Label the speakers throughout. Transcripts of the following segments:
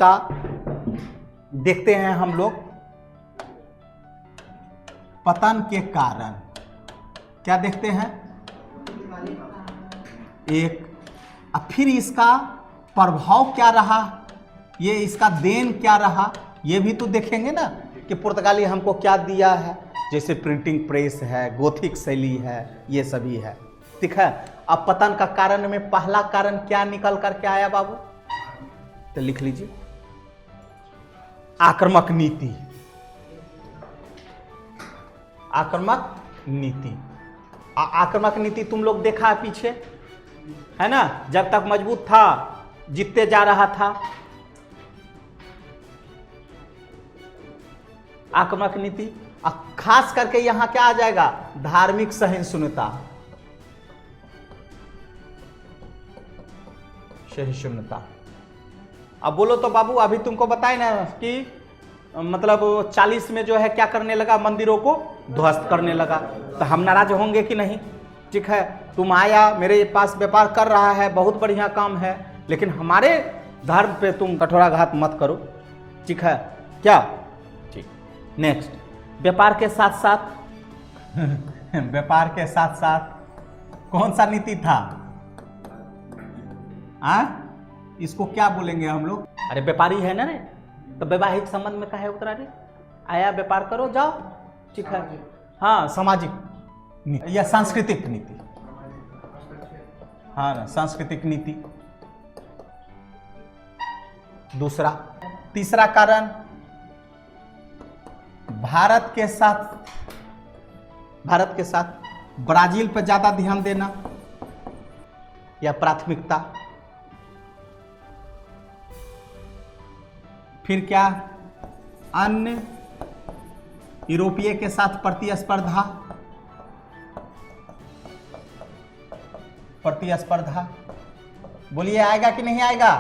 Speaker 1: का देखते हैं हम लोग पतन के कारण। क्या देखते हैं? एक। अब फिर इसका प्रभाव क्या रहा, ये इसका देन क्या रहा, ये भी तो देखेंगे ना कि पुर्तगाली हमको क्या दिया है। जैसे प्रिंटिंग प्रेस है, गोथिक शैली है, ये सभी है। ठीक है। अब पतन का कारण में पहला कारण क्या निकल करके आया बाबू? तो लिख लीजिए, आक्रामक नीति। आक्रामक नीति। आक्रामक नीति तुम लोग देखा है पीछे, है ना? जब तक मजबूत था जीतते जा रहा था। आक्रामक नीति। खास करके यहां क्या आ जाएगा? धार्मिक सहिष्णुता। सहिष्णुता। अब बोलो तो बाबू, अभी तुमको बताए ना कि मतलब 40 में जो है क्या करने लगा? मंदिरों को ध्वस्त करने लगा। तो हम नाराज होंगे कि नहीं? ठीक है, तुम आया मेरे पास व्यापार कर रहा है, बहुत बढ़िया काम है, लेकिन हमारे धर्म पे तुम कठोराघात मत करो। ठीक है क्या? ठीक। नेक्स्ट, व्यापार के साथ साथ व्यापार के साथ साथ कौन सा नीति था? इसको क्या बोलेंगे हम लोग? अरे व्यापारी है ना रे, तो वैवाहिक संबंध में काहे उतरा रे? आया व्यापार करो जाओ। ठीक है। हाँ, सामाजिक नीति या सांस्कृतिक नीति। हाँ ना, सांस्कृतिक नीति। दूसरा। तीसरा कारण, भारत के साथ ब्राजील पर ज्यादा ध्यान देना या प्राथमिकता। फिर क्या? अन्य यूरोपीय के साथ प्रतिस्पर्धा। बोलिए आएगा कि नहीं आएगा?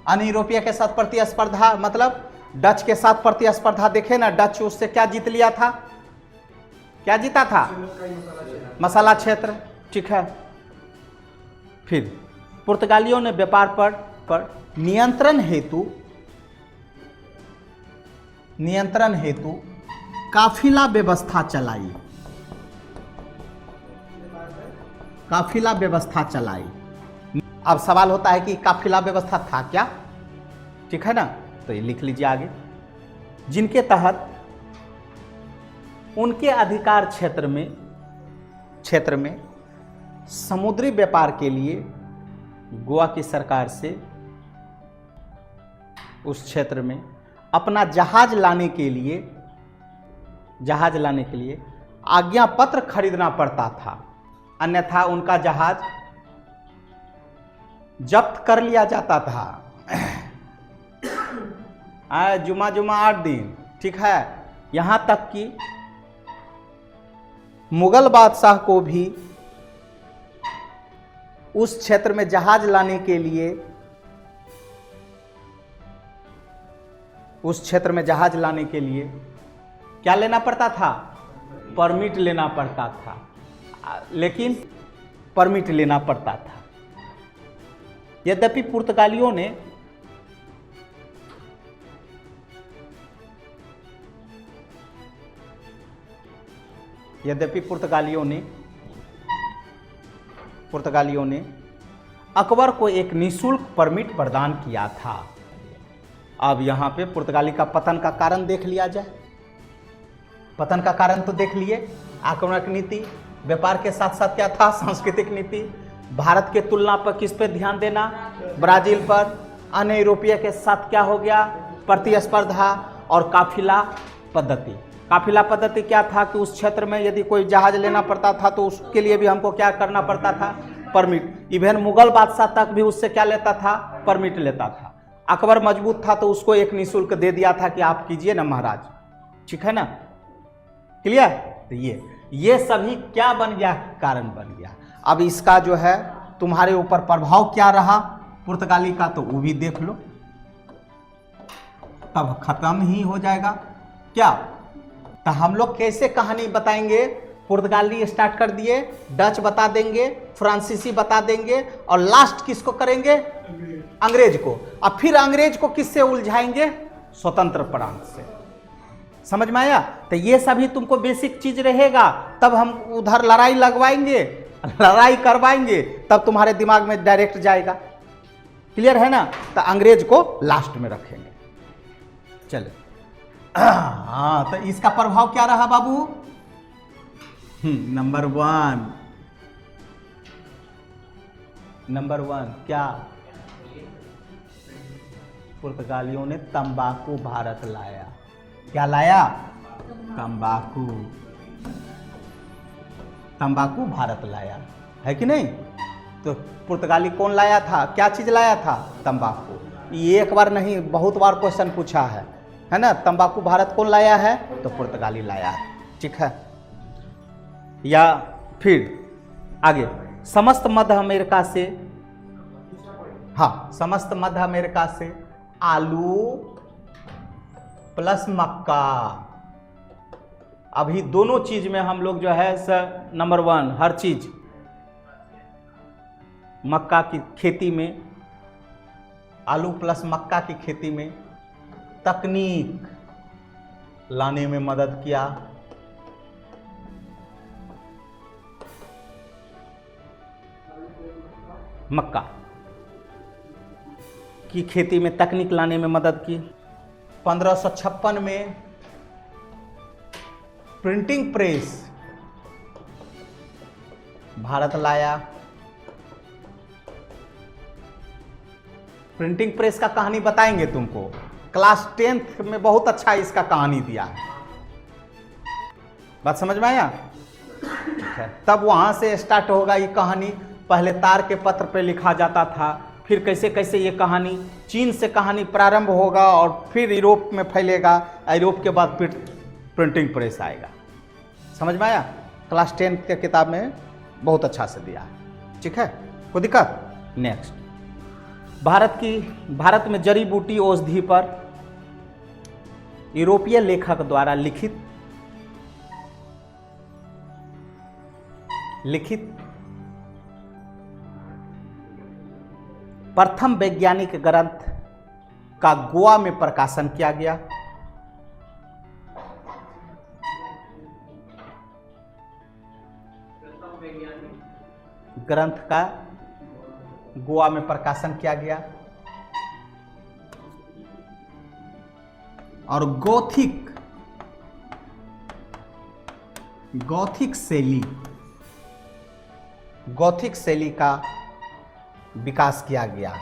Speaker 1: अन्य यूरोपीय के साथ प्रतिस्पर्धा मतलब डच के साथ प्रतिस्पर्धा। देखे ना, डच उससे क्या जीत लिया था? क्या जीता था? मसाला क्षेत्र। ठीक है। फिर पुर्तगालियों ने व्यापार पर नियंत्रण हेतु काफिला व्यवस्था चलाई। अब सवाल होता है कि काफिला व्यवस्था था क्या? ठीक है ना? तो ये लिख लीजिए आगे, जिनके तहत उनके अधिकार क्षेत्र में समुद्री व्यापार के लिए गोवा की सरकार से उस क्षेत्र में अपना जहाज लाने के लिए आज्ञा पत्र खरीदना पड़ता था, अन्यथा उनका जहाज जब्त कर लिया जाता था। जुमा 8 दिन। ठीक है। यहां तक कि मुगल बादशाह को भी उस क्षेत्र में जहाज लाने के लिए क्या लेना पड़ता था? परमिट लेना पड़ता था। लेकिन परमिट लेना पड़ता था। यद्यपि पुर्तगालियों ने अकबर को एक निःशुल्क परमिट प्रदान किया था। अब यहां पे पुर्तगाली का पतन का कारण देख लिया जाए। पतन का कारण तो देख लिए, आक्रामक नीति। व्यापार के साथ साथ क्या था? सांस्कृतिक नीति। भारत के तुलना पर किस पे ध्यान देना? ब्राजील पर। अन्य यूरोपीय के साथ क्या हो गया? प्रतिस्पर्धा। और काफिला पद्धति। काफिला पद्धति क्या था कि उस क्षेत्र में यदि कोई जहाज लेना पड़ता था तो उसके लिए भी हमको क्या करना पड़ता था? परमिट। इवन मुगल बादशाह तक भी उससे क्या लेता था? परमिट लेता था। अकबर मजबूत था तो उसको एक निःशुल्क दे दिया था कि आप कीजिए ना महाराज। ठीक है ना? क्लियर? तो ये सभी क्या बन गया? कारण बन गया। अब इसका जो है तुम्हारे ऊपर प्रभाव क्या रहा पुर्तगाली का, तो वो भी देख लो, तब खत्म ही हो जाएगा। क्या? तो हम लोग कैसे कहानी बताएंगे पुर्तगाली स्टार्ट कर दिए, डच बता देंगे, फ्रांसीसी बता देंगे, और लास्ट किसको करेंगे? अंग्रेज को। अब फिर अंग्रेज को किससे उलझाएंगे? स्वतंत्र प्रांत से। समझ में आया? तो ये सभी तुमको बेसिक चीज रहेगा, तब हम उधर लड़ाई लगवाएंगे, लड़ाई करवाएंगे, तब तुम्हारे दिमाग में डायरेक्ट जाएगा। क्लियर है ना? तो अंग्रेज को लास्ट में रखेंगे। चले, हाँ, तो इसका प्रभाव क्या रहा बाबू? नंबर वन क्या? पुर्तगालियों ने तंबाकू भारत लाया। क्या लाया? तंबाकू भारत लाया, है कि नहीं? तो पुर्तगाली कौन लाया था? क्या चीज लाया था? तंबाकू। ये एक बार नहीं, बहुत बार क्वेश्चन पूछा है ना? तंबाकू भारत कौन लाया है? तो पुर्तगाली लाया है। ठीक है। या फिर आगे, समस्त मध्य अमेरिका से, हाँ, समस्त मध्य अमेरिका से आलू प्लस मक्का। अभी दोनों चीज में हम लोग जो है सर नंबर वन, हर चीज। मक्का की खेती में, आलू प्लस मक्का की खेती में तकनीक लाने में मदद किया। मक्का की खेती में तकनीक लाने में मदद की। 1556 में प्रिंटिंग प्रेस भारत लाया। प्रिंटिंग प्रेस का कहानी बताएंगे तुमको, क्लास 10th में बहुत अच्छा इसका कहानी दिया है। बात समझ में आया? तब वहां से स्टार्ट होगा ये कहानी। पहले तार के पत्र पे लिखा जाता था, फिर कैसे कैसे ये कहानी, चीन से कहानी प्रारंभ होगा और फिर यूरोप में फैलेगा। यूरोप के बाद फिर प्रिंटिंग प्रेस आएगा। समझ में आया? क्लास 10th के किताब में बहुत अच्छा से दिया है। ठीक है, कोई दिक्कत? नेक्स्ट, भारत में जड़ी बूटी औषधि पर यूरोपीय लेखक द्वारा लिखित प्रथम वैज्ञानिक ग्रंथ का गोवा में प्रकाशन किया गया। ग्रंथ का गोवा में प्रकाशन किया गया। और गौथिक शैली का विकास किया गया।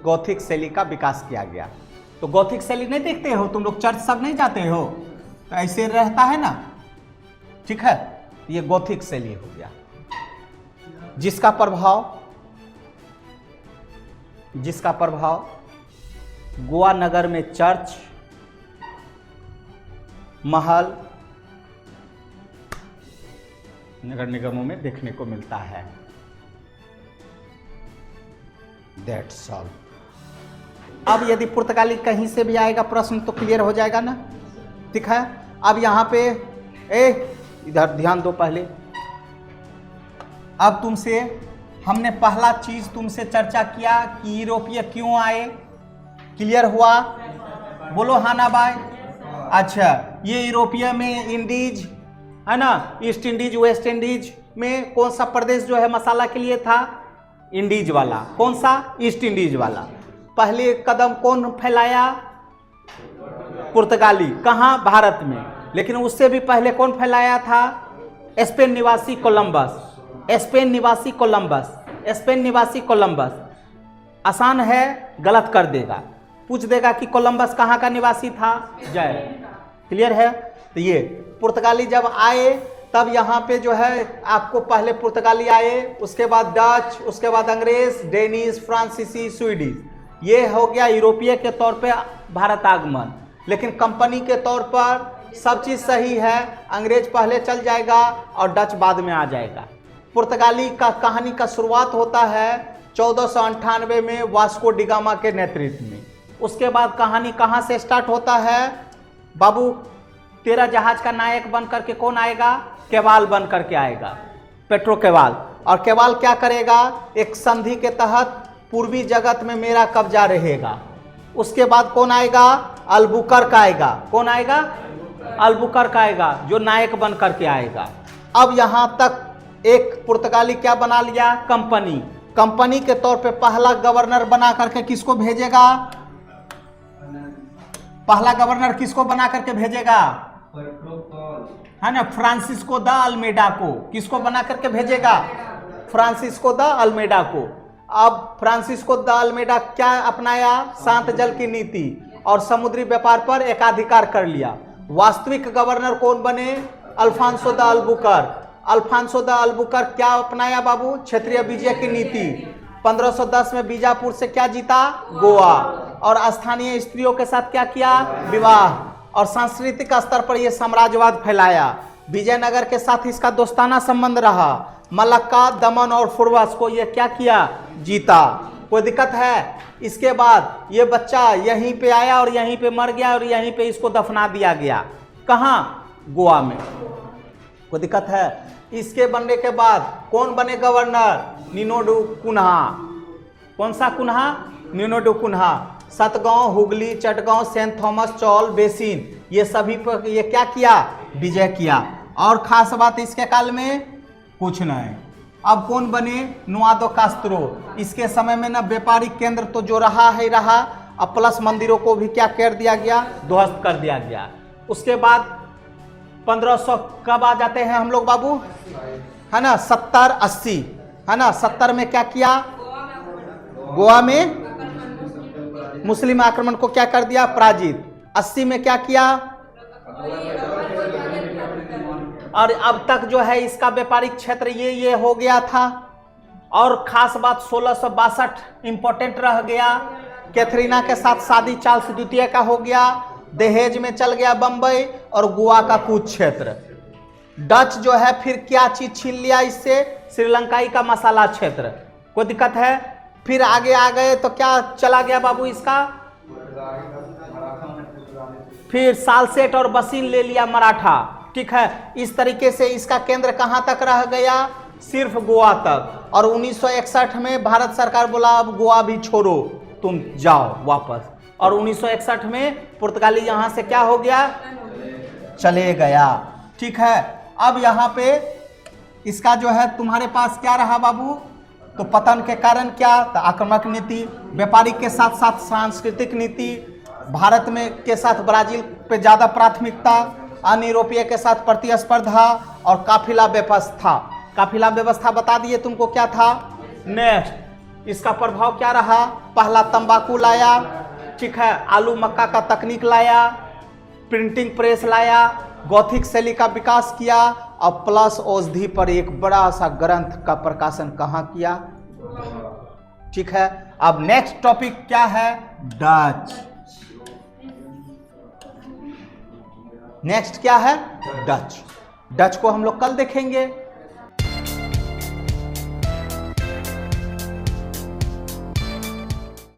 Speaker 1: गौथिक शैली का विकास किया गया। तो गौथिक शैली नहीं देखते हो तुम लोग? चर्च सब नहीं जाते हो? तो ऐसे रहता है ना। ठीक है, ये गौथिक शैली हो गया, जिसका प्रभाव गोवा नगर में चर्च, महल, नगर निगमों में देखने को मिलता है। That's all. अब यदि पुर्तगाली कहीं से भी आएगा प्रश्न तो क्लियर हो जाएगा ना? ठीक है। अब यहां पे इधर ध्यान दो पहले। अब तुमसे हमने पहला चीज तुमसे चर्चा किया कि यूरोपीय क्यों आए। क्लियर हुआ? बोलो हाँ ना भाई। अच्छा, ये यूरोपीय में इंडीज है ना, ईस्ट इंडीज वेस्ट इंडीज में कौन सा प्रदेश जो है मसाला के लिए था? इंडीज वाला। कौन सा? ईस्ट इंडीज वाला। पहले कदम कौन फैलाया? पुर्तगाली। कहाँ? भारत में। लेकिन उससे भी पहले कौन फैलाया था? स्पेन निवासी कोलंबस। आसान है, गलत कर देगा, पूछ देगा कि कोलंबस कहाँ का निवासी था। जय। क्लियर है? तो ये पुर्तगाली जब आए तब यहाँ पे जो है आपको पहले पुर्तगाली आए, उसके बाद डच, उसके बाद अंग्रेज, डेनिश, फ्रांसीसी, स्वीडिश। ये हो गया यूरोपीय के तौर पे भारत आगमन। लेकिन कंपनी के तौर पर सब चीज़ सही है, अंग्रेज पहले चल जाएगा और डच बाद में आ जाएगा। पुर्तगाली का कहानी का शुरुआत होता है 1498 में वास्को डिगामा के नेतृत्व में। उसके बाद कहानी कहाँ से स्टार्ट होता है बाबू? तेरा जहाज का नायक बन करके कौन आएगा? केवाल बन करके आएगा, पेट्रो केवाल। और केवाल क्या करेगा? एक संधि के तहत पूर्वी जगत में मेरा कब्जा रहेगा। उसके बाद कौन आएगा? अल्बुकर्क आएगा। कौन आएगा? अल्बुकर्क आएगा, जो नायक बन करके आएगा। अब यहां तक एक पुर्तगाली क्या बना लिया? कंपनी। कंपनी के तौर पे पहला गवर्नर बना करके किसको भेजेगा? पहला गवर्नर किसको बना करके भेजेगा? है ना, फ्रांसिस्को द अल्मेडा को। किसको बना करके भेजेगा? फ्रांसिस्को द अल्मेडा को। अब फ्रांसिस्को द अल्मेडा क्या अपनाया? शांत जल की नीति और समुद्री व्यापार पर एकाधिकार कर लिया। वास्तविक गवर्नर कौन बने? Alfonso de Albuquerque. Alfonso de Albuquerque क्या अपनाया बाबू? क्षेत्रीय विजय की नीति। 1510 में बीजापुर से क्या जीता? गोवा। और स्थानीय स्त्रियों के साथ क्या किया? विवाह। और सांस्कृतिक स्तर पर यह साम्राज्यवाद फैलाया। विजयनगर के साथ इसका दोस्ताना संबंध रहा। मलक्का, दमन और फुरवस को यह क्या किया? जीता। कोई दिक्कत है? इसके बाद ये बच्चा यहीं पे आया और यहीं पे मर गया और यहीं पे इसको दफना दिया गया। कहाँ? गोवा में। कोई दिक्कत है? इसके बनने के बाद कौन बने गवर्नर? निनोडू कुन्हा। कौन सा कुन्हा? निनोडू कुन्हा। सतगांव, हुगली, चटगांव, सेंट थॉमस, चौल, बेसिन, ये सभी पर ये क्या किया? विजय किया। और खास बात इसके काल में कुछ नहीं। अब कौन बने? नुआदो कास्त्रो। इसके समय में ना व्यापारिक केंद्र तो जो रहा है रहा, अब प्लस मंदिरों को भी क्या कर दिया गया? ध्वस्त कर दिया गया। उसके बाद 1500 कब आ जाते हैं हम लोग बाबू? है ना, 70 80, है ना। 70 में क्या किया? गोवा में मुस्लिम आक्रमण को क्या कर दिया? पराजित। 80 में क्या किया? और अब तक जो है इसका व्यापारिक क्षेत्र ये हो गया था। और खास बात 1662 इंपॉर्टेंट रह गया। कैथरीना के साथ शादी चार्ल्स द्वितीय का हो गया। दहेज में चल गया बंबई और गोवा का कुछ क्षेत्र। डच जो है फिर क्या चीज छीन लिया इससे? श्रीलंकाई का मसाला क्षेत्र। कोई दिक्कत है? फिर आगे आ गए तो क्या चला गया बाबू इसका? फिर सालसेट और बसीन ले लिया मराठा। ठीक है, इस तरीके से इसका केंद्र कहां तक रह गया? सिर्फ गोवा तक। और 1961 में भारत सरकार बोला अब गोवा भी छोड़ो, तुम जाओ वापस। और 1961 में पुर्तगाली यहां से क्या हो गया? चले गया। ठीक है, अब यहां पे इसका जो है तुम्हारे पास क्या रहा बाबू? तो पतन के कारण क्या? तो आक्रामक नीति, व्यापारिक के साथ साथ सांस्कृतिक नीति, भारत में के साथ ब्राजील पे ज्यादा प्राथमिकता, अन्य यूरोपीय के साथ प्रतिस्पर्धा और काफिला व्यवस्था। काफिला व्यवस्था बता दिए तुमको क्या था। नेक्स्ट इसका प्रभाव क्या रहा? पहला तंबाकू लाया। ठीक है, आलू मक्का का तकनीक लाया, प्रिंटिंग प्रेस लाया, गौथिक शैली का विकास किया और प्लस औषधि पर एक बड़ा सा ग्रंथ का प्रकाशन कहाँ किया? ठीक है, अब नेक्स्ट टॉपिक क्या है? डच। नेक्स्ट क्या है? डच। डच को हम लोग कल देखेंगे।